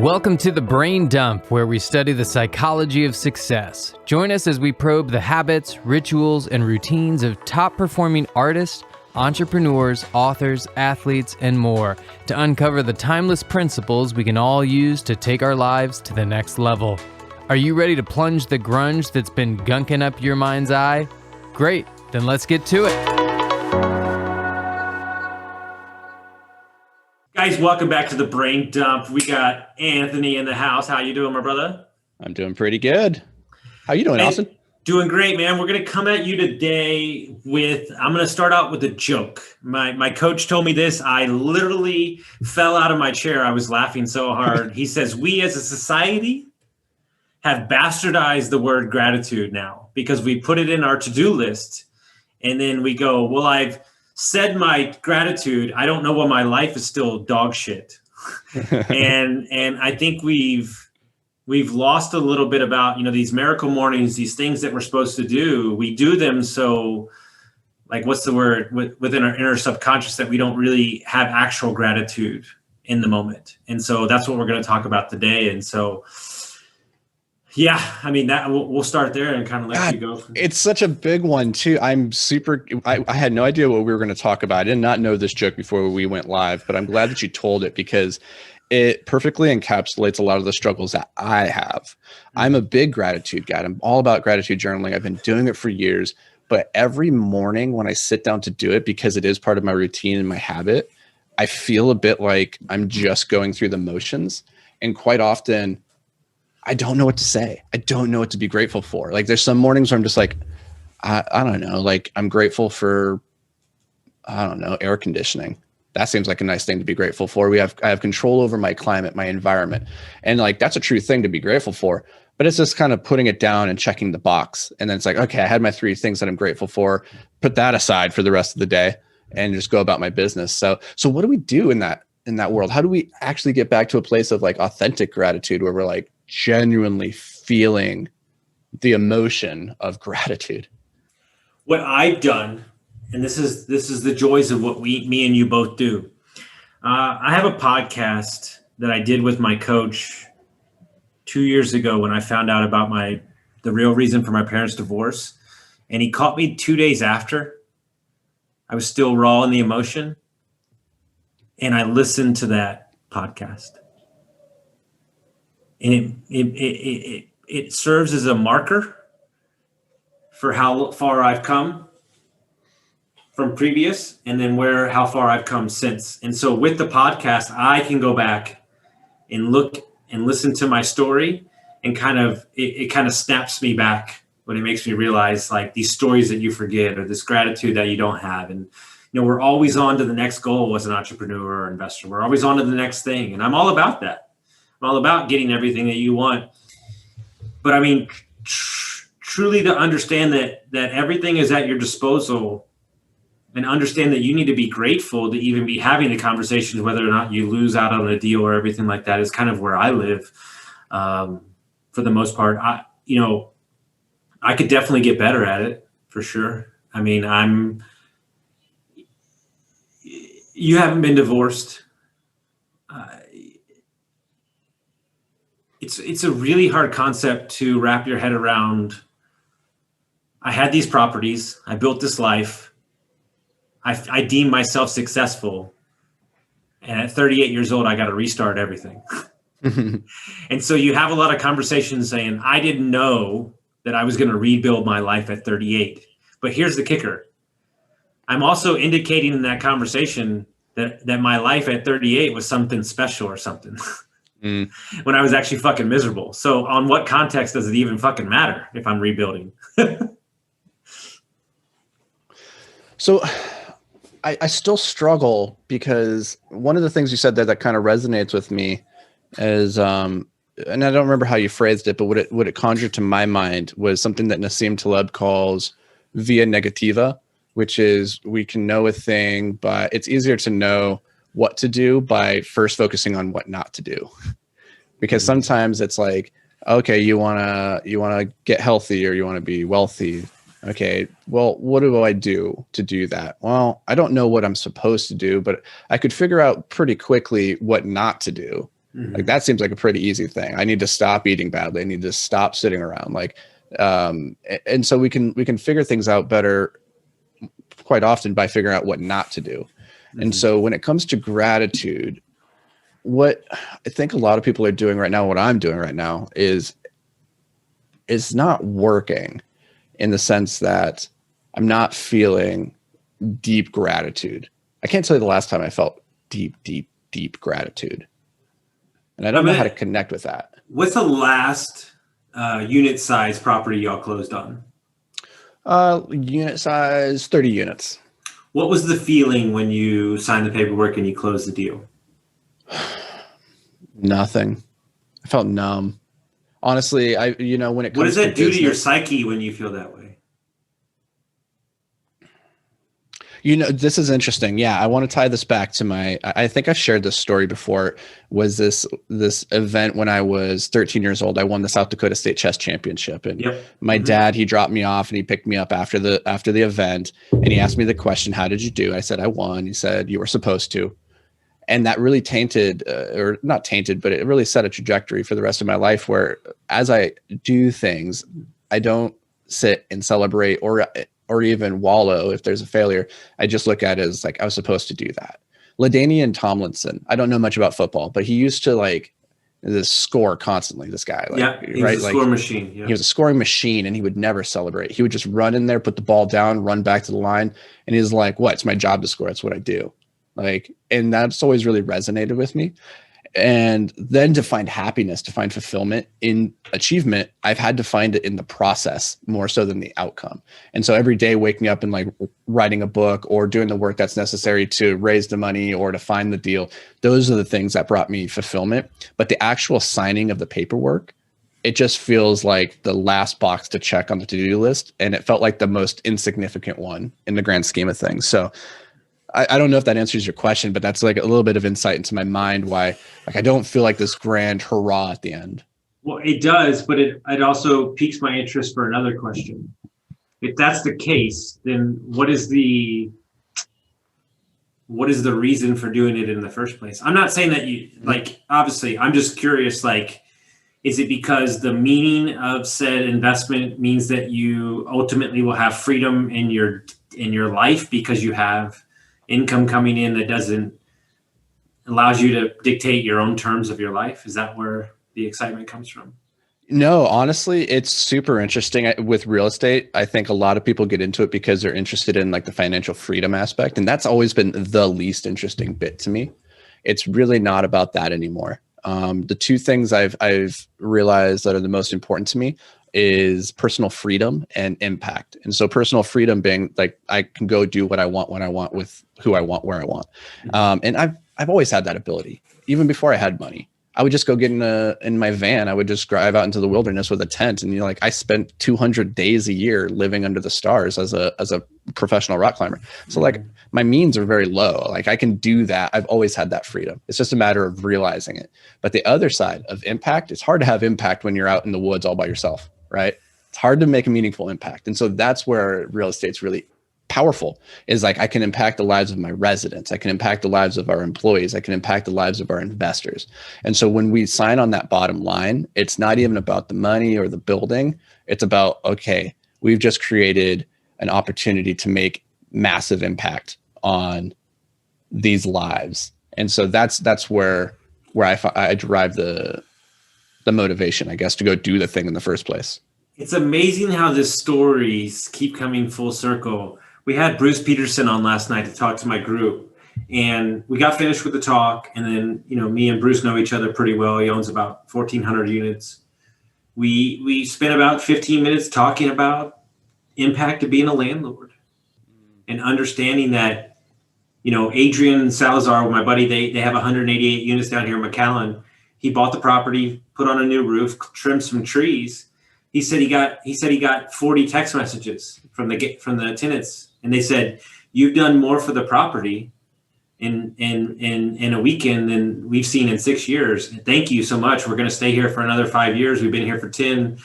Welcome to The Brain Dump, where we study the psychology of success. Join us as we probe the habits, rituals, and routines of top-performing artists, entrepreneurs, authors, athletes, and more to uncover the timeless principles we can all use to take our lives to the next level. Are you ready to plunge the grunge that's been gunking up your mind's eye? Great, then let's get to it. Guys, welcome back to The Brain Dump. We got Anthony in the house. How you doing, my brother? I'm doing pretty good. How you doing, Austin? Doing great, man. We're going to come at you today with, I'm going to start out with a joke. My coach told me this. I literally fell out of my chair. I was laughing so hard. He says, we as a society have bastardized the word gratitude now because we put it in our to-do list. And then we go, well, I've said my gratitude. I don't know why my life is still dog shit. and I think we've lost a little bit about, these miracle mornings, these things that we're supposed to do. We do them so, like, what's the word, within our inner subconscious, that we don't really have actual gratitude in the moment. And so that's what we're going to talk about today. And so, yeah, I mean, that we'll start there and kind of let you go. It's such a big one too. I had no idea what we were going to talk about. I did not know this joke before we went live, but I'm glad that you told it because it perfectly encapsulates a lot of the struggles that I have. I'm a big gratitude guy. I'm all about gratitude journaling. I've been doing it for years, but every morning when I sit down to do it, because it is part of my routine and my habit, I feel a bit like I'm just going through the motions. And quite often, I don't know what to say. I don't know what to be grateful for. Like, there's some mornings where I'm just like, I don't know, like, I'm grateful for, I don't know, air conditioning. That seems like a nice thing to be grateful for. I have control over my climate, my environment. And like, that's a true thing to be grateful for, but it's just kind of putting it down and checking the box. And then it's like, okay, I had my 3 things that I'm grateful for, put that aside for the rest of the day and just go about my business. So what do we do in that world? How do we actually get back to a place of like authentic gratitude where we're like genuinely feeling the emotion of gratitude? What I've done, and this is the joys of what me and you both do. I have a podcast that I did with my coach 2 years ago when I found out about the real reason for my parents' divorce. And he caught me 2 days after. I was still raw in the emotion. And I listened to that podcast. And it serves as a marker for how far I've come from previous, and then how far I've come since. And so with the podcast, I can go back and look and listen to my story, and it kind of snaps me back when it makes me realize, like, these stories that you forget or this gratitude that you don't have. And we're always on to the next goal as an entrepreneur or investor. We're always on to the next thing, and I'm all about that. I'm all about getting everything that you want. But I mean, truly to understand that everything is at your disposal, and understand that you need to be grateful to even be having the conversations, whether or not you lose out on a deal or everything like that, is kind of where I live. For the most part, I could definitely get better at it for sure. I mean, you haven't been divorced. It's a really hard concept to wrap your head around. I had these properties. I built this life. I deemed myself successful. And at 38 years old, I got to restart everything. And so you have a lot of conversations saying, I didn't know that I was going to rebuild my life at 38. But here's the kicker. I'm also indicating in that conversation that my life at 38 was something special or something. When I was actually fucking miserable. So on what context does it even fucking matter if I'm rebuilding? So I still struggle, because one of the things you said there that kind of resonates with me is, and I don't remember how you phrased it, but what it conjured to my mind was something that Nassim Taleb calls via negativa, which is, we can know a thing, but it's easier to know what to do by first focusing on what not to do. Because sometimes it's like, okay, you want to get healthy, or you want to be wealthy. Okay, well, what do I do to do that? Well, I don't know what I'm supposed to do, but I could figure out pretty quickly what not to do. Like that seems like a pretty easy thing. I need to stop eating badly. I need to stop sitting around. Like, and so we can figure things out better quite often by figuring out what not to do. And so when it comes to gratitude, what I think a lot of people are doing right now, what I'm doing right now is not working, in the sense that I'm not feeling deep gratitude. I can't tell you the last time I felt deep gratitude. And I don't know how to connect with that. What's the last unit size property y'all closed on? Unit size, 30 units. What was the feeling when you signed the paperwork and you closed the deal? Nothing. I felt numb. Honestly, when it comes to what does that do business, to your psyche when you feel that way? This is interesting. Yeah, I want to tie this back to I think I've shared this story before. Was this event when I was 13 years old? I won the South Dakota State Chess Championship, and my dad, he dropped me off and he picked me up after the event, and he asked me the question, "How did you do?" I said, "I won." He said, "You were supposed to." And that really tainted, or not tainted, but it really set a trajectory for the rest of my life, where as I do things, I don't sit and celebrate or even wallow if there's a failure. I just look at it as like, I was supposed to do that. LaDainian Tomlinson, I don't know much about football, but he used to this score constantly, this guy. He was a score machine. Yeah. He was a scoring machine, and he would never celebrate. He would just run in there, put the ball down, run back to the line. And he's like, what? It's my job to score. That's what I do. And that's always really resonated with me. And then to find happiness, to find fulfillment in achievement, I've had to find it in the process more so than the outcome. And so every day waking up and writing a book or doing the work that's necessary to raise the money or to find the deal, those are the things that brought me fulfillment. But the actual signing of the paperwork, it just feels like the last box to check on the to-do list. And it felt like the most insignificant one in the grand scheme of things. So I don't know if that answers your question, but that's a little bit of insight into my mind why I don't feel like this grand hurrah at the end. Well, it does, but it also piques my interest for another question. If that's the case, then what is the reason for doing it in the first place? I'm not saying that you obviously, I'm just curious, is it because the meaning of said investment means that you ultimately will have freedom in your life because you have income coming in that allows you to dictate your own terms of your life? Is that where the excitement comes from? No, honestly, it's super interesting with real estate. I think a lot of people get into it because they're interested in the financial freedom aspect. And that's always been the least interesting bit to me. It's really not about that anymore. The two things I've realized that are the most important to me is personal freedom and impact. And so personal freedom being I can go do what I want, when I want, with who I want, where I want. And I've always had that ability. Even before I had money, I would just go get in my van. I would just drive out into the wilderness with a tent. And I spent 200 days a year living under the stars as a professional rock climber. So my means are very low. I can do that. I've always had that freedom. It's just a matter of realizing it. But the other side of impact, it's hard to have impact when you're out in the woods all by yourself. Right? It's hard to make a meaningful impact. And so that's where real estate's really powerful, is I can impact the lives of my residents. I can impact the lives of our employees. I can impact the lives of our investors. And so when we sign on that bottom line, it's not even about the money or the building. It's about, okay, we've just created an opportunity to make massive impact on these lives. And so that's where I derive the motivation, I guess, to go do the thing in the first place. It's amazing how the stories keep coming full circle. We had Bruce Peterson on last night to talk to my group, and we got finished with the talk. And then, me and Bruce know each other pretty well. He owns about 1,400 units. We spent about 15 minutes talking about impact of being a landlord and understanding that, Adrian Salazar, my buddy, they have 188 units down here in McAllen. He bought the property, put on a new roof, trimmed some trees. He said he got 40 text messages from the tenants, and they said, "You've done more for the property in a weekend than we've seen in 6 years. Thank you so much. We're going to stay here for another 5 years. We've been here for 10."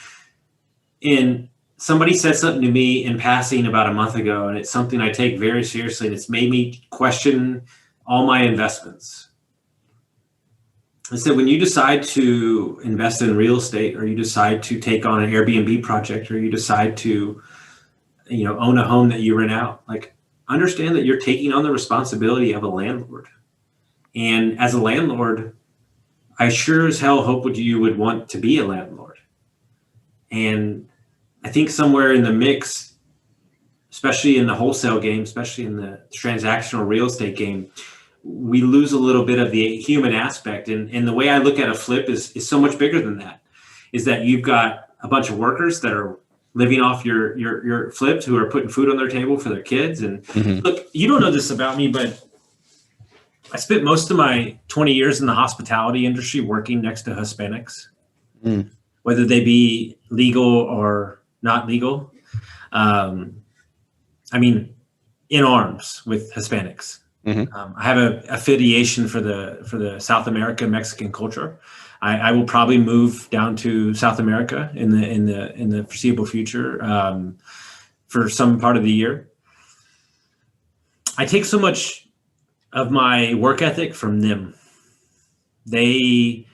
And somebody said something to me in passing about a month ago, and it's something I take very seriously, and it's made me question all my investments. I said, when you decide to invest in real estate, or you decide to take on an Airbnb project, or you decide to, own a home that you rent out, like, understand that you're taking on the responsibility of a landlord. And as a landlord, I sure as hell hope you would want to be a landlord. And I think somewhere in the mix, especially in the wholesale game, especially in the transactional real estate game, we lose a little bit of the human aspect. And the way I look at a flip is so much bigger than that, is that you've got a bunch of workers that are living off your flips, who are putting food on their table for their kids. And look, you don't know this about me, but I spent most of my 20 years in the hospitality industry working next to Hispanics, whether they be legal or not legal. In arms with Hispanics. I have an affiliation for the South America Mexican culture. I will probably move down to South America in the foreseeable future for some part of the year. I take so much of my work ethic from them. They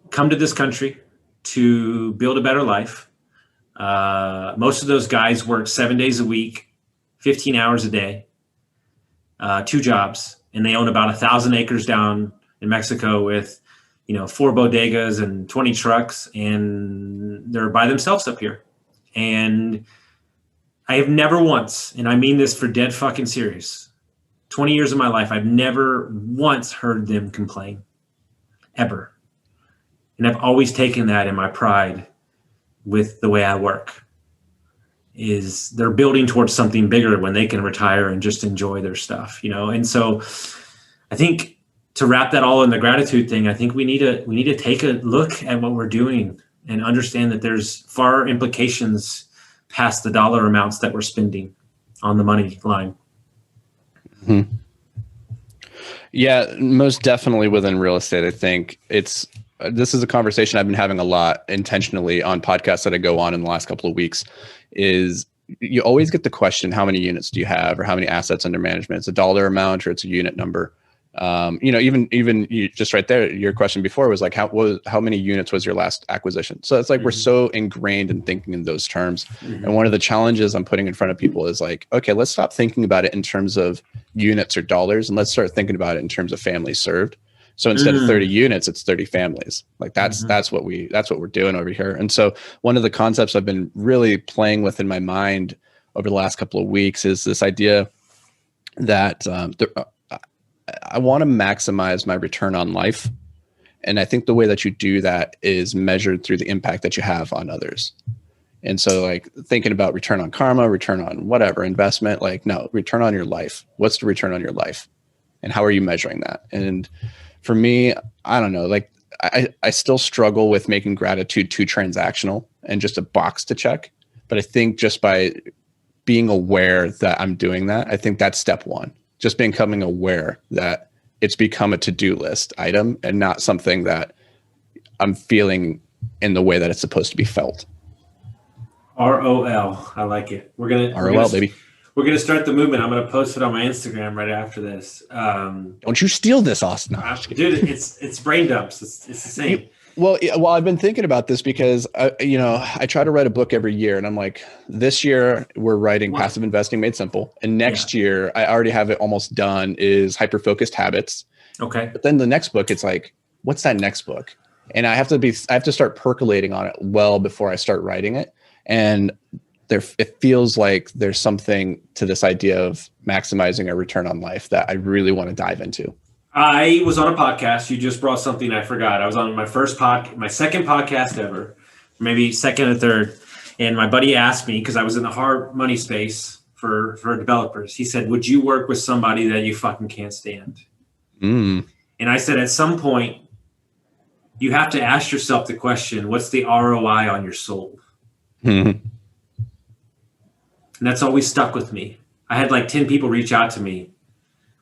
come to this country to build a better life. Most of those guys work 7 days a week, 15 hours a day, 2 jobs, and they own about 1,000 acres down in Mexico with, 4 bodegas and 20 trucks, and they're by themselves up here. And I have never once, and I mean this for dead fucking serious, 20 years of my life, I've never once heard them complain, ever. And I've always taken that in my pride with the way I work, is they're building towards something bigger when they can retire and just enjoy their stuff, And so I think, to wrap that all in the gratitude thing, I think we need to take a look at what we're doing and understand that there's far implications past the dollar amounts that we're spending on the money line. Yeah, most definitely within real estate. I think this is a conversation I've been having a lot intentionally on podcasts that I go on in the last couple of weeks. Is you always get the question, how many units do you have, or how many assets under management? It's a dollar amount or it's a unit number. Even you just right there, your question before was like, how many units was your last acquisition? So it's like, we're so ingrained in thinking in those terms. And one of the challenges I'm putting in front of people is like, okay, let's stop thinking about it in terms of units or dollars, and let's start thinking about it in terms of families served. So instead of 30 units, it's 30 families. Like that's what we're doing over here. And so one of the concepts I've been really playing with in my mind over the last couple of weeks is this idea that, I want to maximize my return on life. And I think the way that you do that is measured through the impact that you have on others. And so like thinking about return on karma, return on whatever investment, like no, return on your life. What's the return on your life? And how are you measuring that? And for me, I don't know, like I still struggle with making gratitude too transactional and just a box to check. But I think just by being aware that I'm doing that, I think that's step one. Just becoming aware that it's become a to-do list item and not something that I'm feeling in the way that it's supposed to be felt. ROL. I like it. We're gonna start the movement. I'm gonna post it on my Instagram right after this. Don't you steal this, Austin? No, dude, it's brain dumps. It's the same. Well, I've been thinking about this because I try to write a book every year, and I'm like, this year we're writing Passive Investing Made Simple, and next year I already have it almost done, is Hyper Focused Habits. Okay. But then the next book, it's like, what's that next book? And I have to start percolating on it well before I start writing it. And it feels like there's something to this idea of maximizing a return on life that I really want to dive into. I was on a podcast. You just brought something I forgot. I was on my second podcast ever, maybe second or third. And my buddy asked me, because I was in the hard money space for developers. He said, would you work with somebody that you fucking can't stand? And I said, at some point, you have to ask yourself the question, what's the ROI on your soul? And that's always stuck with me. I had like 10 people reach out to me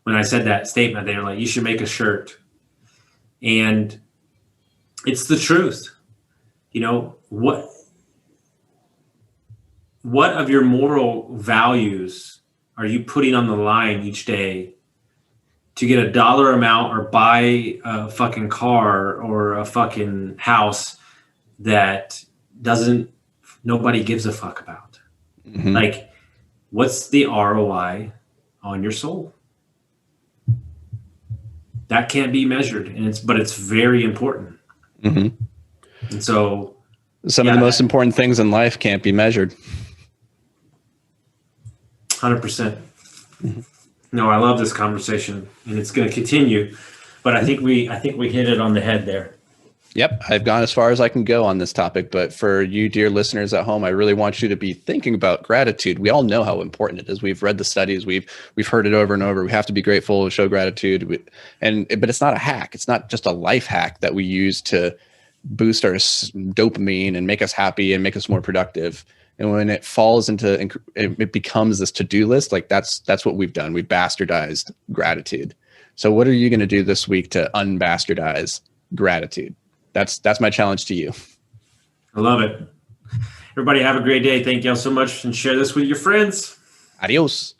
when I said that statement. They were like, you should make a shirt. And it's the truth. What of your moral values are you putting on the line each day to get a dollar amount or buy a fucking car or a fucking house that nobody gives a fuck about. Mm-hmm. Like, what's the ROI on your soul? That can't be measured, but it's very important. Mm-hmm. And so some of the most important things in life can't be measured. 100%. Mm-hmm. No, I love this conversation, and it's going to continue, but I think we hit it on the head there. Yep, I've gone as far as I can go on this topic, but for you, dear listeners at home, I really want you to be thinking about gratitude. We all know how important it is. We've read the studies, we've heard it over and over. We have to be grateful, show gratitude, but it's not a hack. It's not just a life hack that we use to boost our dopamine and make us happy and make us more productive. And when it falls into, it becomes this to-do list, like that's what we've done. We've bastardized gratitude. So what are you going to do this week to un-bastardize gratitude? That's my challenge to you. I love it. Everybody have a great day. Thank y'all so much, and share this with your friends. Adios.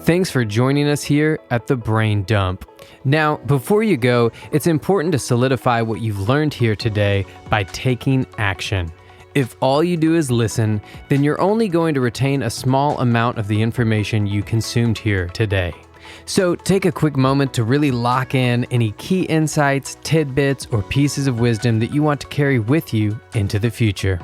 Thanks for joining us here at The Brain Dump. Now, before you go, it's important to solidify what you've learned here today by taking action. If all you do is listen, then you're only going to retain a small amount of the information you consumed here today. So take a quick moment to really lock in any key insights, tidbits, or pieces of wisdom that you want to carry with you into the future.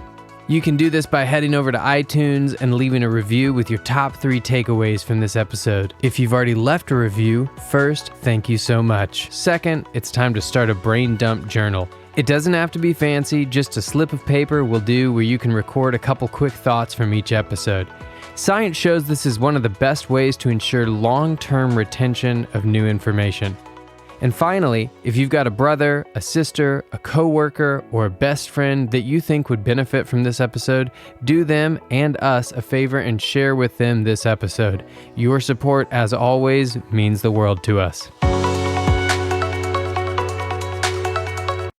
You can do this by heading over to iTunes and leaving a review with your top 3 takeaways from this episode. If you've already left a review, first, thank you so much. Second, it's time to start a brain dump journal. It doesn't have to be fancy, just a slip of paper will do where you can record a couple quick thoughts from each episode. Science shows this is one of the best ways to ensure long-term retention of new information. And finally, if you've got a brother, a sister, a coworker, or a best friend that you think would benefit from this episode, do them and us a favor and share with them this episode. Your support, as always, means the world to us.